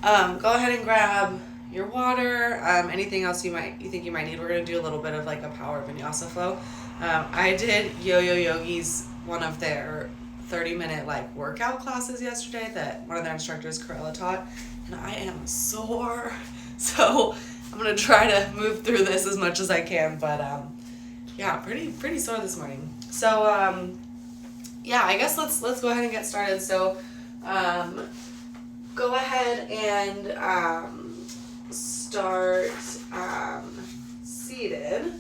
Go ahead and grab your water, anything else you think you might need. We're gonna do a little bit of like a power vinyasa flow. I did Yo-Yo Yogi's one of their 30-minute like workout classes yesterday that one of their instructors, Corella, taught, and I am sore. So I'm gonna try to move through this as much as I can, but yeah, pretty sore this morning. So yeah, I guess let's go ahead and get started. So um, go ahead and start seated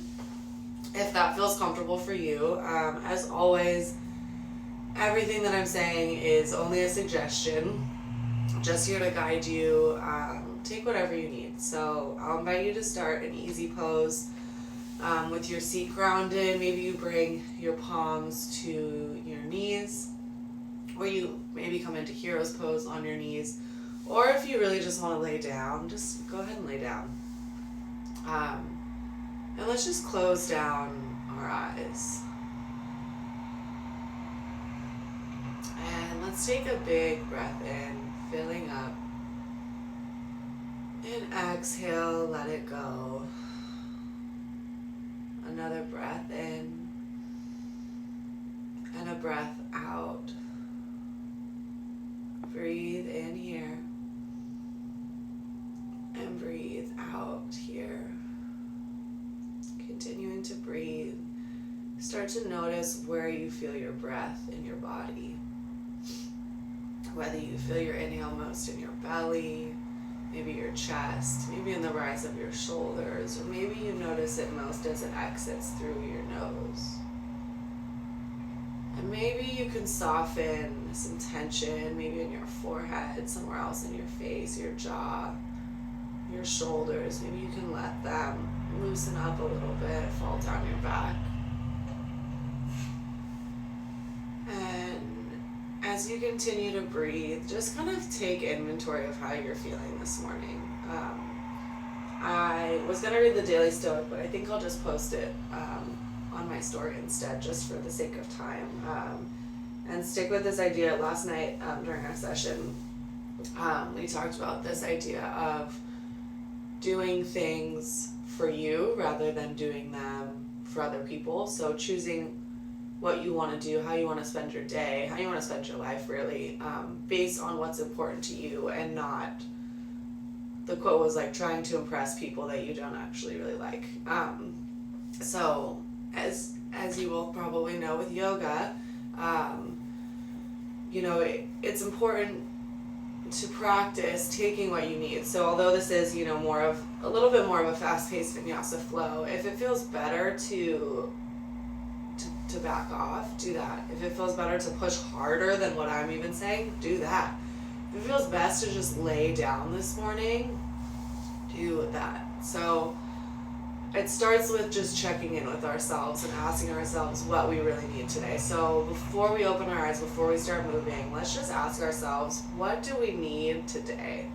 if that feels comfortable for you. As always, everything that I'm saying is only a suggestion, just here to guide you. Take whatever you need. So I'll invite you to start an easy pose with your seat grounded. Maybe you bring your palms to your knees, or you maybe come into hero's pose on your knees. Or if you really just want to lay down, just go ahead and lay down. And let's just close down our eyes. And let's take a big breath in, filling up. And exhale, let it go. Another breath in. And a breath out. Breathe in here. And breathe out here. Continuing to breathe. Start to notice where you feel your breath in your body. Whether you feel your inhale most in your belly, maybe your chest, maybe in the rise of your shoulders, or maybe you notice it most as it exits through your nose. And maybe you can soften some tension, maybe in your forehead, somewhere else in your face, your jaw, your shoulders. Maybe you can let them loosen up a little bit, fall down your back. And as you continue to breathe, just kind of take inventory of how you're feeling this morning. I was going to read the Daily Stoic, but I think I'll just post it on my story instead, just for the sake of time. And stick with this idea. Last night during our session, we talked about this idea of doing things for you rather than doing them for other people. So choosing what you want to do, how you want to spend your day, how you want to spend your life, really, based on what's important to you, and not, the quote was like, trying to impress people that you don't actually really like. So as you will probably know with yoga, it's important to practice taking what you need. So although this is, more of a little bit more of a fast-paced vinyasa flow, if it feels better to back off, do that. If it feels better to push harder than what I'm even saying, do that. If it feels best to just lay down this morning, do that. So it starts with just checking in with ourselves and asking ourselves what we really need today. So before we open our eyes, before we start moving, let's just ask ourselves, what do we need today?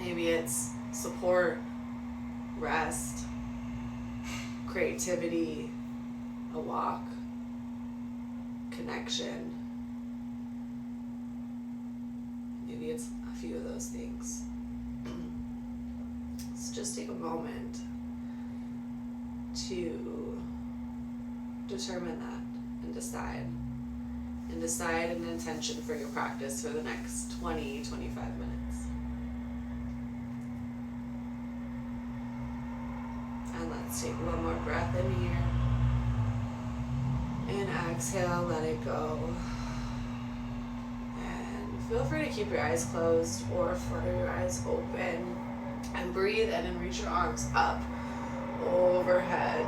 Maybe it's support, rest, creativity, a walk, connection. Maybe it's a few of those things. Let's just take a moment to determine that and decide. And decide an intention for your practice for the next 20, 25 minutes. And let's take one more breath in here. And exhale, let it go. And feel free to keep your eyes closed or flutter your eyes open. And breathe in and reach your arms up, overhead.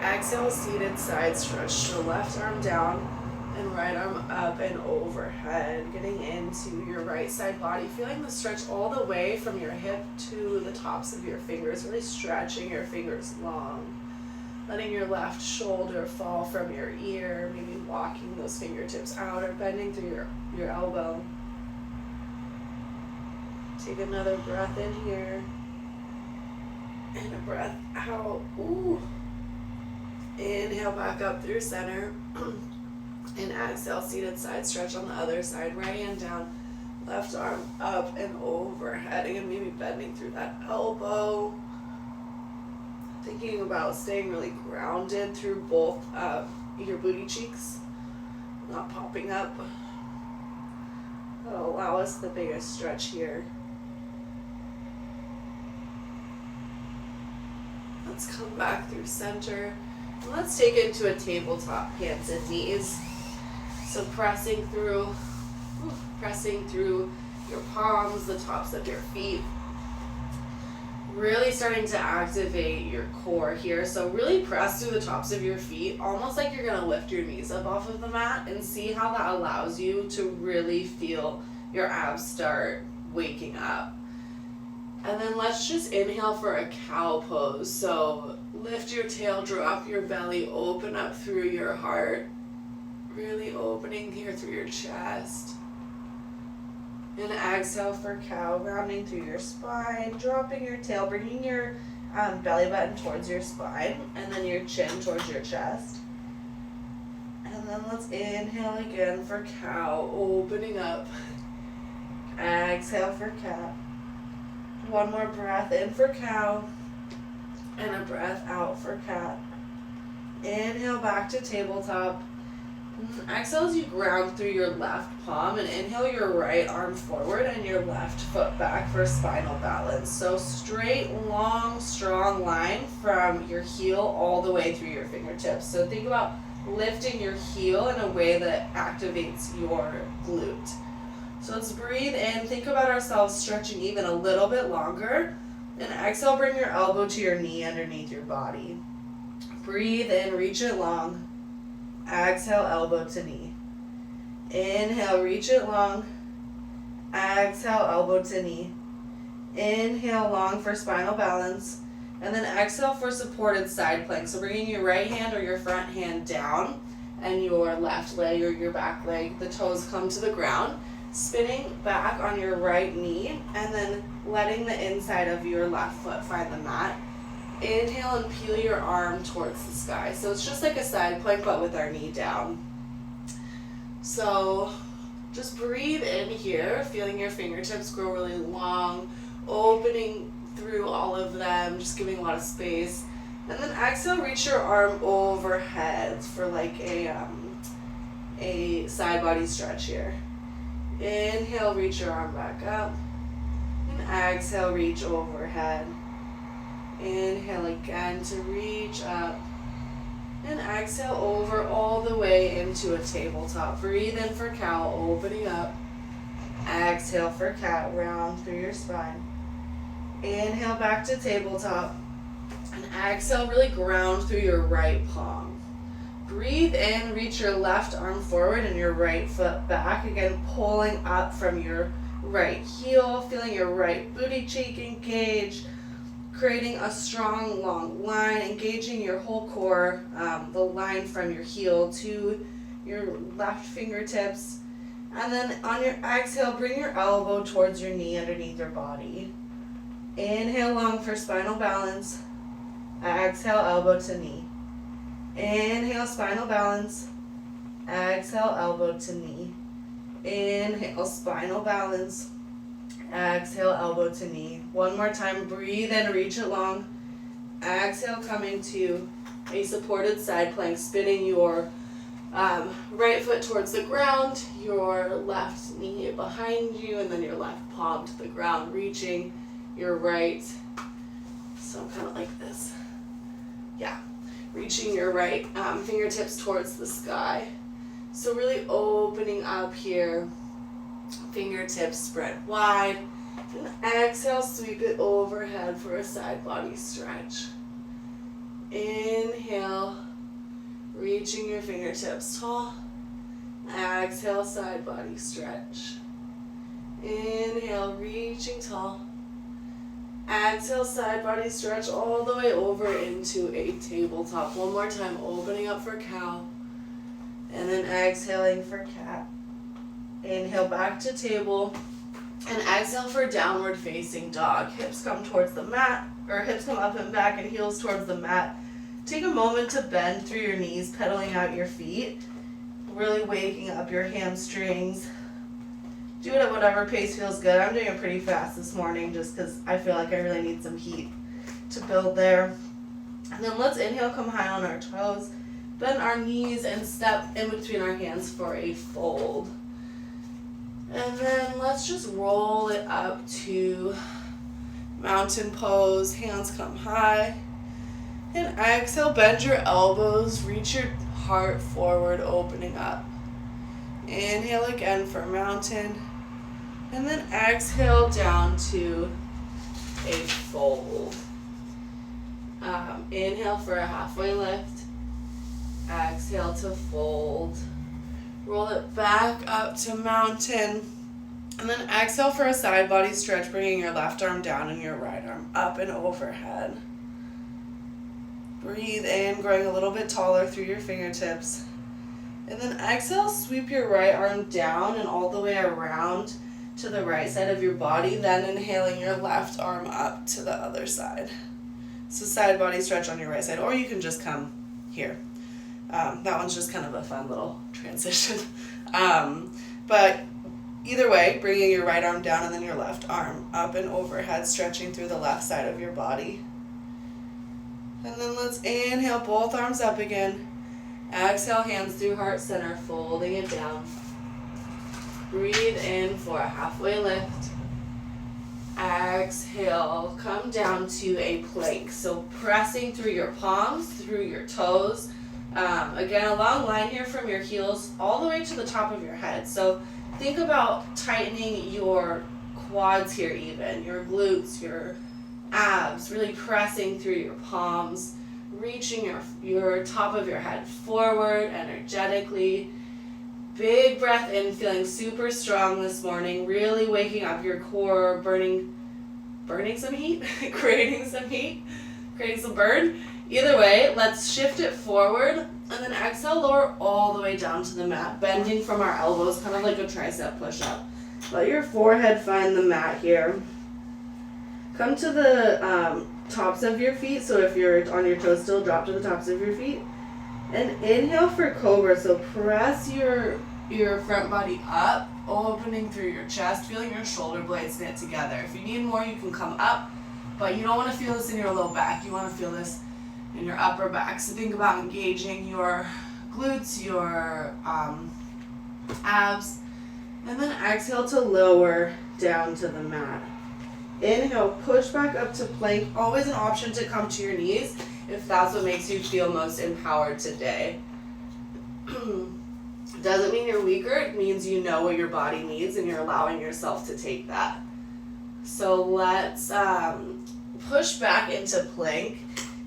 Exhale, seated side stretch. The left arm down and right arm up and overhead. Getting into your right side body. Feeling the stretch all the way from your hip to the tops of your fingers. Really stretching your fingers long. Letting your left shoulder fall from your ear. Maybe walking those fingertips out or bending through your elbow. Take another breath in here. And a breath out. Ooh. Inhale back up through center. And exhale, seated side stretch on the other side. Right hand down, left arm up and overhead. Again, maybe bending through that elbow. Thinking about staying really grounded through both your booty cheeks, not popping up. That'll allow us the biggest stretch here. Let's come back through center. And let's take it to a tabletop, hands and knees. So pressing through your palms, the tops of your feet. Really starting to activate your core here. So really press through the tops of your feet, almost like you're gonna lift your knees up off of the mat, and see how that allows you to really feel your abs start waking up. And then let's just inhale for a cow pose. So lift your tail, drop your belly, open up through your heart. Really opening here through your chest. And exhale for cow, rounding through your spine, dropping your tail, bringing your belly button towards your spine, and then your chin towards your chest. And then let's inhale again for cow, opening up. Exhale for cat. One more breath in for cow, and a breath out for cat. Inhale back to tabletop. Exhale as you ground through your left palm, and inhale your right arm forward and your left foot back for spinal balance. So straight, long, strong line from your heel all the way through your fingertips. So think about lifting your heel in a way that activates your glute. So let's breathe in, think about ourselves stretching even a little bit longer, and exhale, bring your elbow to your knee underneath your body. Breathe in, reach it long. Exhale, elbow to knee. Inhale, reach it long. Exhale, elbow to knee. Inhale, long for spinal balance. And then exhale for supported side plank. So bringing your right hand or your front hand down, and your left leg or your back leg, the toes come to the ground. Spinning back on your right knee, and then letting the inside of your left foot find the mat. Inhale and peel your arm towards the sky. So it's just like a side plank, but with our knee down. So just breathe in here, feeling your fingertips grow really long, opening through all of them, just giving a lot of space. And then exhale, reach your arm overhead for like a side body stretch here. Inhale, reach your arm back up. And exhale, reach overhead. Inhale again to reach up. And exhale over all the way into a tabletop. Breathe in for cow, opening up. Exhale for cat, round through your spine. Inhale back to tabletop. And exhale, really ground through your right palm. Breathe in, reach your left arm forward and your right foot back. Again, pulling up from your right heel, feeling your right booty cheek engage, creating a strong, long line, engaging your whole core, the line from your heel to your left fingertips. And then on your exhale, bring your elbow towards your knee underneath your body. Inhale long for spinal balance. Exhale, elbow to knee. Inhale, spinal balance. Exhale, elbow to knee. Inhale, spinal balance. Exhale, elbow to knee. One more time, breathe in, reach it long. Exhale, coming to a supported side plank, spinning your right foot towards the ground, your left knee behind you, and then your left palm to the ground, reaching your right, so kind of like this. Yeah, reaching your right fingertips towards the sky. So really opening up here, fingertips spread wide, and exhale, sweep it overhead for a side body stretch. Inhale, reaching your fingertips tall. Exhale, side body stretch. Inhale, reaching tall. Exhale, side body stretch all the way over into a tabletop. One more time, opening up for cow. And then exhaling for cat. Inhale back to table. And exhale for downward facing dog. Hips come towards the mat, or hips come up and back and heels towards the mat. Take a moment to bend through your knees, pedaling out your feet. Really waking up your hamstrings. Do it at whatever pace feels good. I'm doing it pretty fast this morning just because I feel like I really need some heat to build there. And then let's inhale, come high on our toes. Bend our knees and step in between our hands for a fold. And then let's just roll it up to mountain pose. Hands come high. And exhale, bend your elbows, reach your heart forward, opening up. Inhale again for mountain. And then exhale down to a fold. Inhale for a halfway lift. Exhale to fold. Roll it back up to mountain. And then exhale for a side body stretch, bringing your left arm down and your right arm up and overhead. Breathe in, growing a little bit taller through your fingertips. And then exhale, sweep your right arm down and all the way around to the right side of your body, then inhaling your left arm up to the other side. So side body stretch on your right side, or you can just come here. That one's just kind of a fun little transition. But either way, bringing your right arm down and then your left arm up and overhead, stretching through the left side of your body. And then let's inhale, both arms up again. Exhale, hands through heart center, folding it down. Breathe in for a halfway lift. Exhale, come down to a plank. So pressing through your palms, through your toes. Again, a long line here from your heels all the way to the top of your head. So think about tightening your quads here even, your glutes, your abs, really pressing through your palms, reaching your top of your head forward energetically. Big breath in, feeling super strong this morning, really waking up your core, burning some heat, creating some burn. Either way, let's shift it forward and then exhale, lower all the way down to the mat, bending from our elbows, kind of like a tricep push-up. Let your forehead find the mat here. Come to the tops of your feet, so if you're on your toes still, drop to the tops of your feet. And inhale for cobra, so press your front body up, opening through your chest, feeling your shoulder blades knit together. If you need more, you can come up, but you don't want to feel this in your low back. You want to feel this in your upper back. So think about engaging your glutes, your abs, and then exhale to lower down to the mat. Inhale, push back up to plank. Always an option to come to your knees if that's what makes you feel most empowered today. Doesn't mean you're weaker, it means you know what your body needs and you're allowing yourself to take that. So let's push back into plank,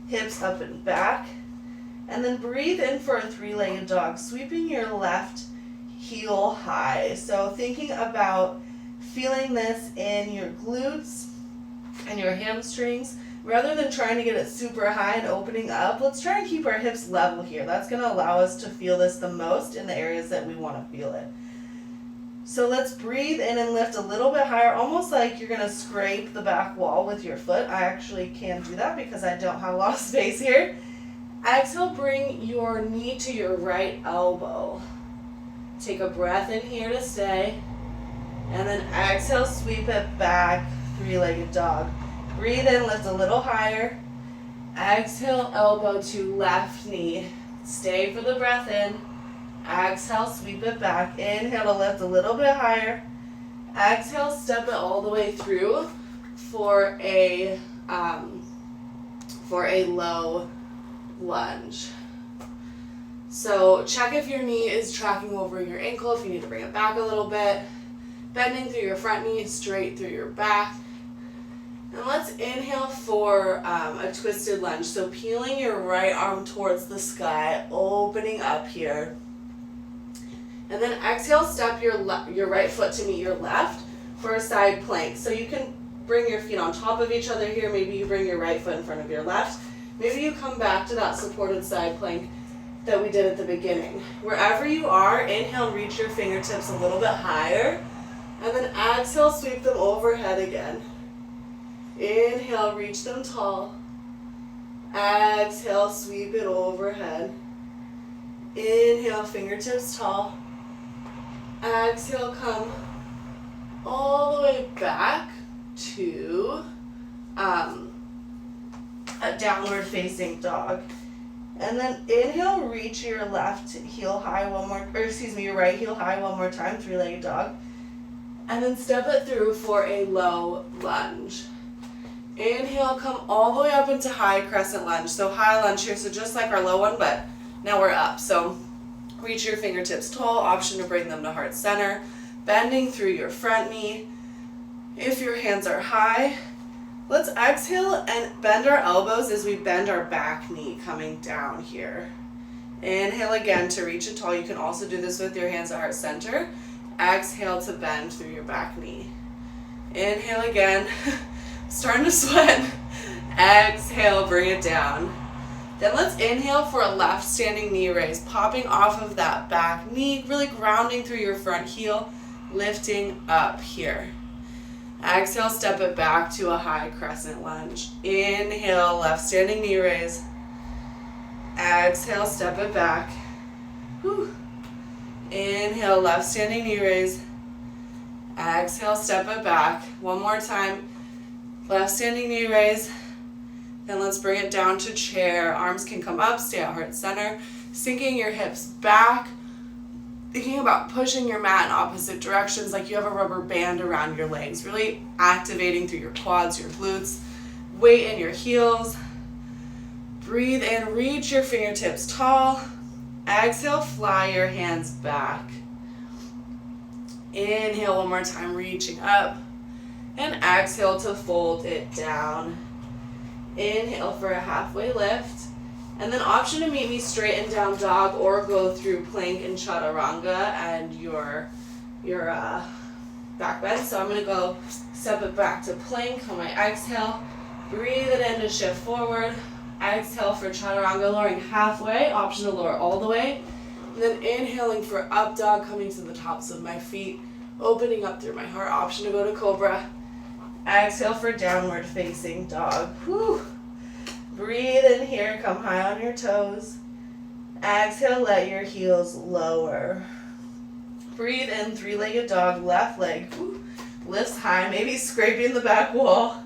hips up and back, and then breathe in for a three-legged dog, sweeping your left heel high. So thinking about feeling this in your glutes and your hamstrings. Rather than trying to get it super high and opening up, let's try and keep our hips level here. That's going to allow us to feel this the most in the areas that we want to feel it. So let's breathe in and lift a little bit higher, almost like you're going to scrape the back wall with your foot. I actually can't do that because I don't have a lot of space here. Exhale, bring your knee to your right elbow. Take a breath in here to stay. And then exhale, sweep it back, three-legged dog. Breathe in, lift a little higher. Exhale, elbow to left knee. Stay for the breath in. Exhale, sweep it back. Inhale to lift a little bit higher. Exhale, step it all the way through for a low lunge. So check if your knee is tracking over your ankle, if you need to bring it back a little bit. Bending through your front knee, straight through your back. And let's inhale for a twisted lunge. So peeling your right arm towards the sky, opening up here. And then exhale, step your right foot to meet your left for a side plank. So you can bring your feet on top of each other here. Maybe you bring your right foot in front of your left. Maybe you come back to that supported side plank that we did at the beginning. Wherever you are, inhale, reach your fingertips a little bit higher. And then exhale, sweep them overhead again. Inhale, reach them tall. Exhale, sweep it overhead. Inhale, fingertips tall. Exhale, come all the way back to a downward facing dog. And then inhale, reach your left heel high your right heel high one more time, three-legged dog. And then step it through for a low lunge. Inhale, come all the way up into high crescent lunge. So high lunge here, so just like our low one, but now we're up. So reach your fingertips tall, option to bring them to heart center, bending through your front knee. If your hands are high, let's exhale and bend our elbows as we bend our back knee coming down here. Inhale again to reach it tall. You can also do this with your hands at heart center. Exhale to bend through your back knee. Inhale again. Starting to sweat. Exhale, bring it down. Then let's inhale for a left standing knee raise, popping off of that back knee, really grounding through your front heel, lifting up here. Exhale, step it back to a high crescent lunge. Inhale, left standing knee raise. Exhale, step it back. Whew. Inhale, left standing knee raise. Exhale, step it back. One more time. Left standing knee raise. Then let's bring it down to chair. Arms can come up, stay at heart center. Sinking your hips back. Thinking about pushing your mat in opposite directions like you have a rubber band around your legs. Really activating through your quads, your glutes. Weight in your heels. Breathe in, reach your fingertips tall. Exhale, fly your hands back. Inhale one more time, reaching up. And exhale to fold it down. Inhale for a halfway lift. And then option to meet me straight and down dog or go through plank and chaturanga and your back bend. So I'm going to go step it back to plank on my exhale. Breathe it in to shift forward. Exhale for chaturanga, lowering halfway. Option to lower all the way. And then inhaling for up dog, coming to the tops of my feet. Opening up through my heart. Option to go to cobra. Exhale for downward facing dog. Whew. Breathe in here, come high on your toes. Exhale, let your heels lower. Breathe in, three-legged dog, left leg. Whew. Lifts high, maybe scraping the back wall.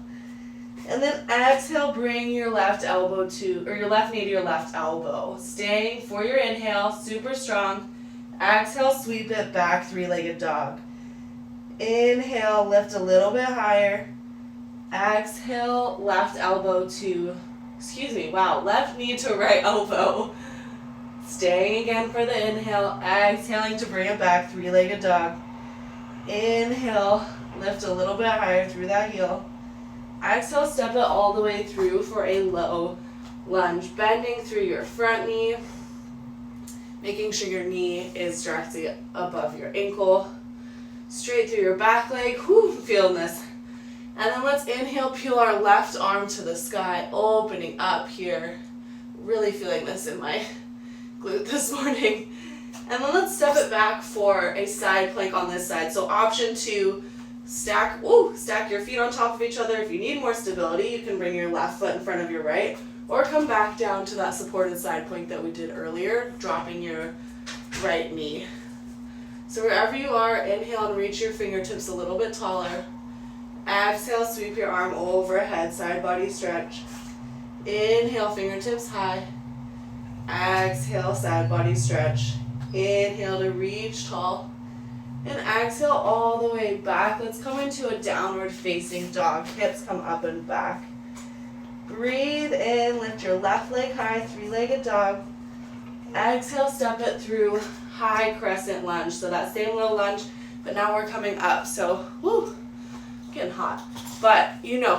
And then exhale, bring your left elbow your left knee to your left elbow. Staying for your inhale, super strong. Exhale, sweep it back, three-legged dog. Inhale, lift a little bit higher. Exhale, left knee to right elbow. Staying again for the inhale, exhaling to bring it back, three-legged dog. Inhale, lift a little bit higher through that heel. Exhale, step it all the way through for a low lunge, bending through your front knee, making sure your knee is directly above your ankle. Straight through your back leg. Whew, feeling this. And then let's inhale, peel our left arm to the sky, opening up here. Really feeling this in my glute this morning. And then let's step it back for a side plank on this side. So option to stack your feet on top of each other. If you need more stability, you can bring your left foot in front of your right, or come back down to that supported side plank that we did earlier, dropping your right knee. So wherever you are, inhale and reach your fingertips a little bit taller. Exhale, sweep your arm overhead, side body stretch. Inhale, fingertips high. Exhale, side body stretch. Inhale to reach tall. And exhale all the way back. Let's come into a downward facing dog. Hips come up and back. Breathe in, lift your left leg high, three-legged dog. Exhale, step it through high crescent lunge. So that same little lunge, but now we're coming up. So, whoo, getting hot. But,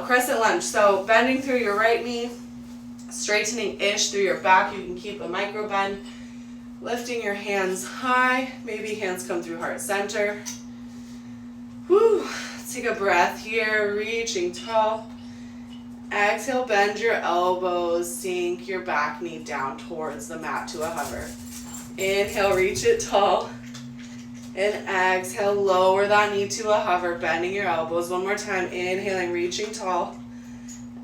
crescent lunge. So bending through your right knee, straightening-ish through your back. You can keep a micro bend. Lifting your hands high. Maybe hands come through heart center. Whoo, take a breath here, reaching tall. Exhale, bend your elbows, sink your back knee down towards the mat to a hover. Inhale, reach it tall. And exhale, lower that knee to a hover, bending your elbows. One more time, inhaling, reaching tall.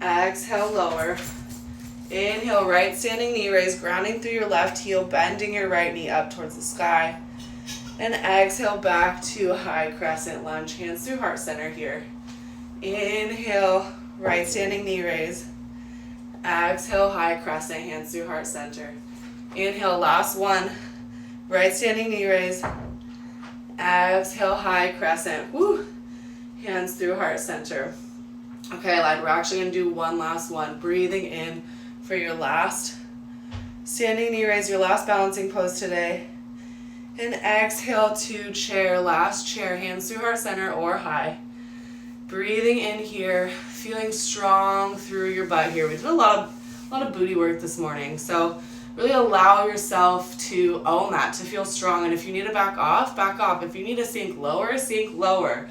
Exhale, lower. Inhale, right standing knee raise, grounding through your left heel, bending your right knee up towards the sky. And exhale back to high crescent lunge, hands through heart center here. Inhale, right standing knee raise. Exhale, high crescent, hands through heart center. Inhale, last one, right standing knee raise. Exhale, high crescent, woo, hands through heart center. Okay, lad, we're actually going to do one last one. Breathing in for your last standing knee raise, your last balancing pose today. And exhale to chair, last chair, hands through heart center or high. Breathing in here, feeling strong through your butt here. We did a lot of booty work this morning, so really allow yourself to own that, to feel strong. And if you need to back off, back off. If you need to sink lower, sink lower.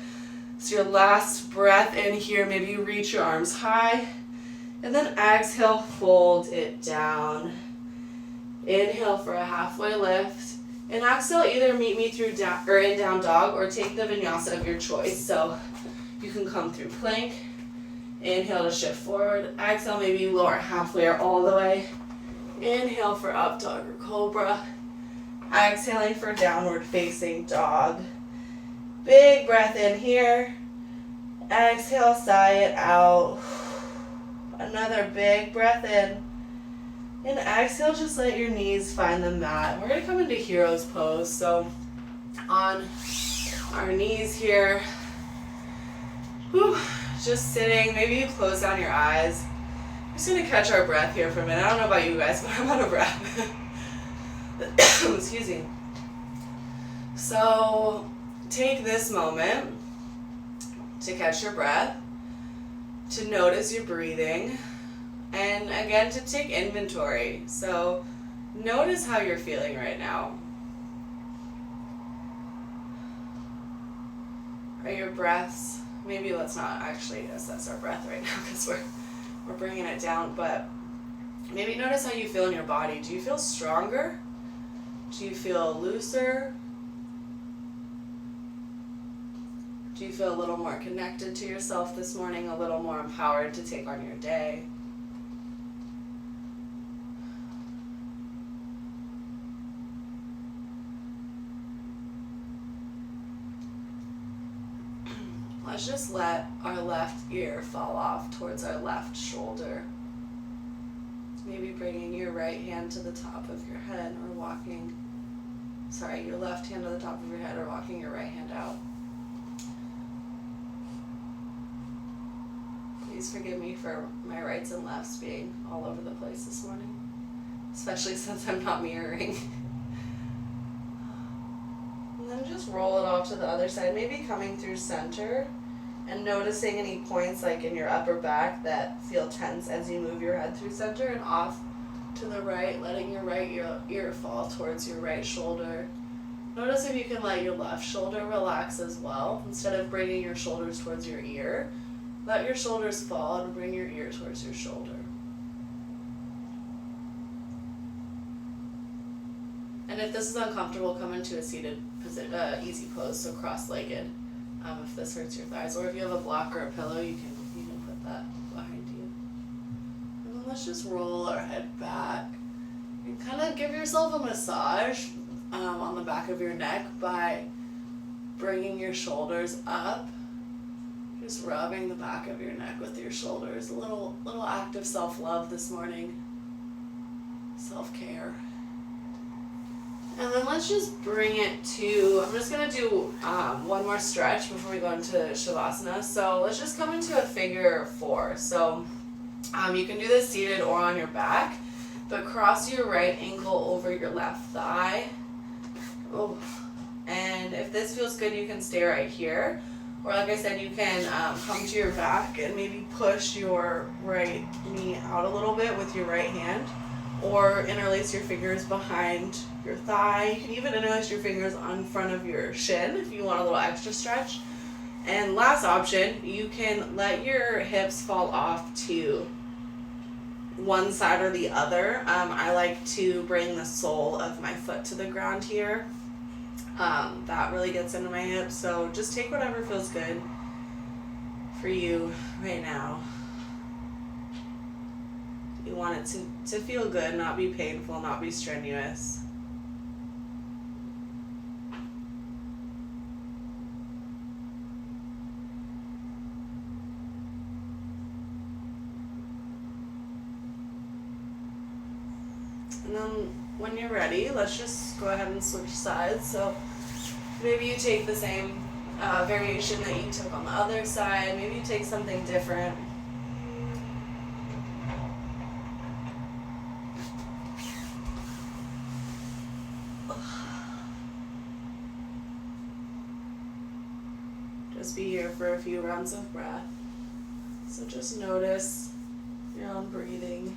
So your last breath in here, maybe you reach your arms high, and then exhale, fold it down. Inhale for a halfway lift, and exhale, either meet me through down or in down dog, or take the vinyasa of your choice. So you can come through plank. Inhale to shift forward. Exhale, maybe you lower halfway or all the way. Inhale for up dog or cobra. Exhaling for downward facing dog. Big breath in here. Exhale, sigh it out. Another big breath in. And exhale, just let your knees find the mat. We're going to come into hero's pose. So on our knees here. Whew, just sitting. Maybe you close down your eyes. I'm just going to catch our breath here for a minute. I don't know about you guys, but I'm out of breath. Excuse me. So take this moment to catch your breath, to notice your breathing, and again to take inventory. So notice how you're feeling right now. Are your breaths, maybe let's not actually assess our breath right now because we're bringing it down, but maybe notice how you feel in your body. Do you feel stronger? Do you feel looser? Do you feel a little more connected to yourself this morning, a little more empowered to take on your day? Let's just let our left ear fall off towards our left shoulder. Maybe bringing your right hand to the top of your head or your left hand to the top of your head or walking your right hand out. Please forgive me for my rights and lefts being all over the place this morning, especially since I'm not mirroring. And then just roll it off to the other side, maybe coming through center and noticing any points like in your upper back that feel tense as you move your head through center, and off to the right, letting your right ear fall towards your right shoulder. Notice if you can let your left shoulder relax as well. Instead of bringing your shoulders towards your ear, let your shoulders fall and bring your ear towards your shoulder. And if this is uncomfortable, come into a seated easy pose, so cross-legged. If this hurts your thighs, or if you have a block or a pillow, you can put that behind you. And then let's just roll our head back and kind of give yourself a massage on the back of your neck by bringing your shoulders up. Just rubbing the back of your neck with your shoulders. A little act of self-love this morning. Self-care. And then let's just bring it to, I'm just going to do one more stretch before we go into Shavasana. So let's just come into a figure 4. So you can do this seated or on your back, but cross your right ankle over your left thigh. Oh. And if this feels good, you can stay right here. Or like I said, you can come to your back and maybe push your right knee out a little bit with your right hand. Or interlace your fingers behind your thigh. You can even interlace your fingers on front of your shin if you want a little extra stretch. And last option, you can let your hips fall off to one side or the other. I like to bring the sole of my foot to the ground here. That really gets into my hips. So just take whatever feels good for you right now. You want it to feel good, not be painful, not be strenuous. And then when you're ready, let's just go ahead and switch sides. So maybe you take the same variation that you took on the other side. Maybe you take something different. Just be here for a few rounds of breath. So just notice your own breathing.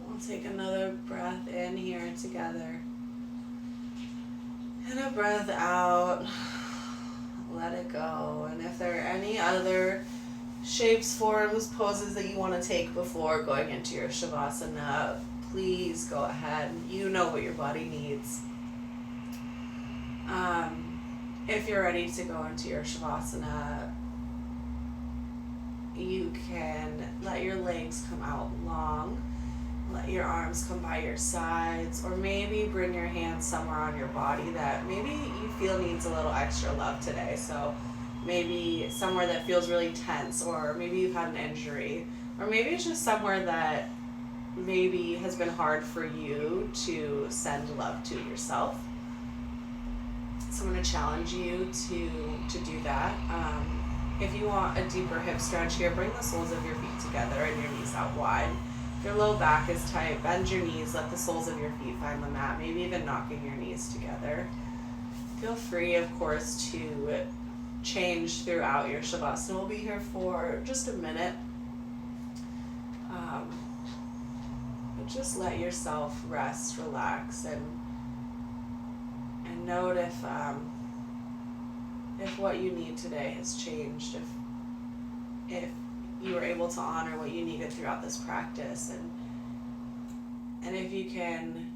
We'll take another breath in here together. And a breath out. Let it go. And if there are any other shapes, forms, poses that you want to take before going into your Shavasana, please go ahead. You know what your body needs. If you're ready to go into your Shavasana, you can let your legs come out long, let your arms come by your sides, or maybe bring your hands somewhere on your body that maybe you feel needs a little extra love today. So maybe somewhere that feels really tense, or maybe you've had an injury, or maybe it's just somewhere that maybe has been hard for you to send love to yourself. So I'm going to challenge you to do that. If you want a deeper hip stretch here, bring the soles of your feet together and your knees out wide. If your low back is tight, bend your knees, let the soles of your feet find the mat, maybe even knocking your knees together. Feel free, of course, to change throughout your Shavasana. We'll be here for just a minute. But just let yourself rest, relax, and note if what you need today has changed, if you were able to honor what you needed throughout this practice, and if you can,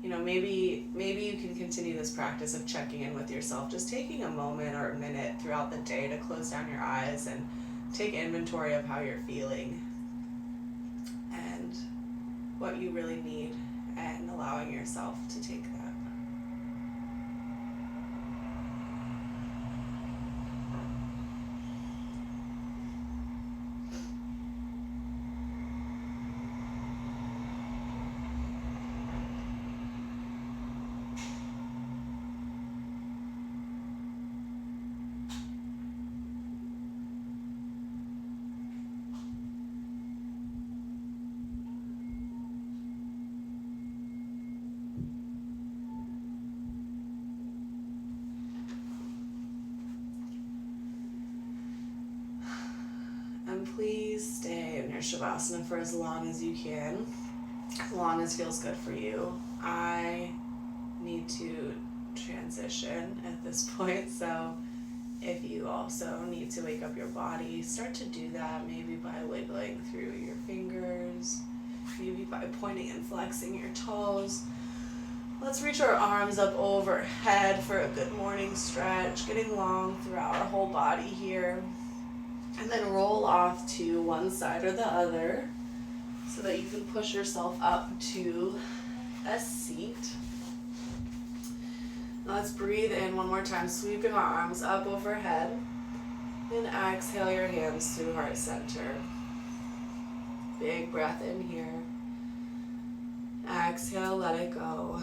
maybe you can continue this practice of checking in with yourself, just taking a moment or a minute throughout the day to close down your eyes and take inventory of how you're feeling and what you really need, and allowing yourself to take that. And please stay in your Shavasana for as long as you can, as long as feels good for you. I need to transition at this point, so if you also need to wake up your body, start to do that, maybe by wiggling through your fingers, maybe by pointing and flexing your toes. Let's reach our arms up overhead for a good morning stretch, getting long throughout our whole body here. And then roll off to one side or the other so that you can push yourself up to a seat. Now let's breathe in one more time, sweeping our arms up overhead. And exhale your hands through heart center. Big breath in here. Exhale, let it go.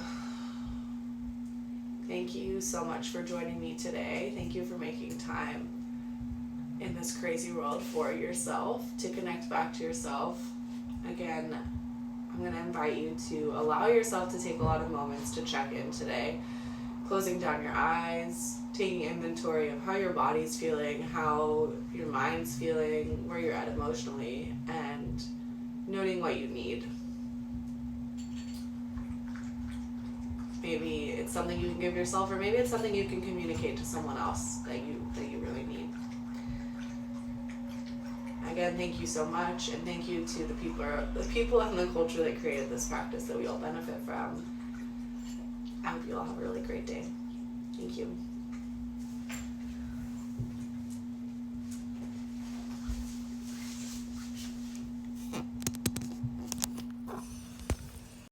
Thank you so much for joining me today. Thank you for making time in this crazy world for yourself, to connect back to yourself. Again, I'm going to invite you to allow yourself to take a lot of moments to check in today, closing down your eyes, taking inventory of how your body's feeling, how your mind's feeling, where you're at emotionally, and noting what you need. Maybe it's something you can give yourself, or maybe it's something you can communicate to someone else that you really need. again, thank you so much, and thank you to the people and the culture that created this practice that we all benefit from. I hope you all have a really great day. Thank you.